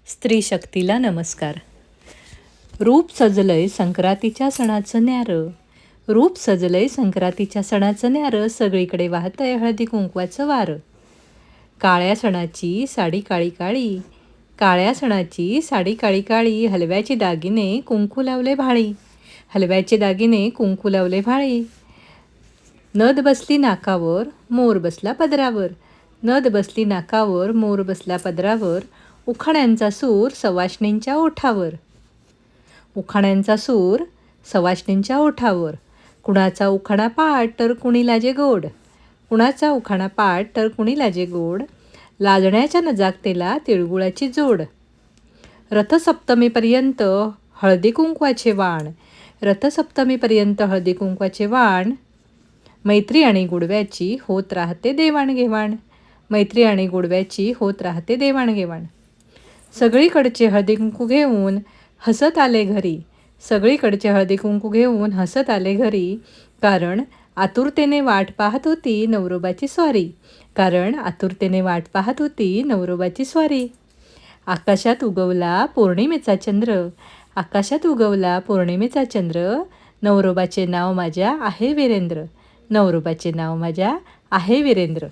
स्त्री शक्तीला नमस्कार. रूप सजलंय संक्रांतीच्या सणाचं न्यारं, रूप सजलंय संक्रांतीच्या सणाचं न्यारं, सगळीकडे वाहतंय हळदी कुंकवाचं वारं. काळ्या सणाची साडी काळी काळी, काळ्या सणाची साडी काळी काळी, हलव्याचे दागिने कुंकू लावले भाळी, हलव्याचे दागिने कुंकू लावले भाळी. नद बसली नाकावर, मोर बसला पदरावर, नद बसली नाकावर, मोर बसला पदरावर. उखाण्यांचा सूर सवाष्णींच्या ओठावर, उखाण्यांचा सूर सवाष्णींच्या ओठावर. कुणाचा उखाणा पाठ तर कुणी लाजे गोड, कुणाचा उखाणा पाठ तर कुणी लाजे गोड. लाजण्याच्या न जागतेला तिळगुळाची जोड. रथसप्तमीपर्यंत हळदी कुंकवाचे वाण, रथसप्तमीपर्यंत हळदी कुंकवाचे वाण. मैत्री आणि गुडव्याची होत राहते देवाणघेवाण, मैत्री आणि गुडव्याची होत राहते देवाणघेवाण. सगळीकडचे हळदी कुंकू घेऊन हसत आले घरी, सगळीकडचे हळदी कुंकू घेऊन हसत आले घरी. कारण आतुरतेने वाट पाहत होती नवरोबाची स्वारी, कारण आतुरतेने वाट पाहत होती नवरोबाची स्वारी. आकाशात उगवला पौर्णिमेचा चंद्र, आकाशात उगवला पौर्णिमेचा चंद्र. नवरोबाचे नाव माझ्या आहे वीरेंद्र, नवरोबाचे नाव माझ्या आहे वीरेंद्र.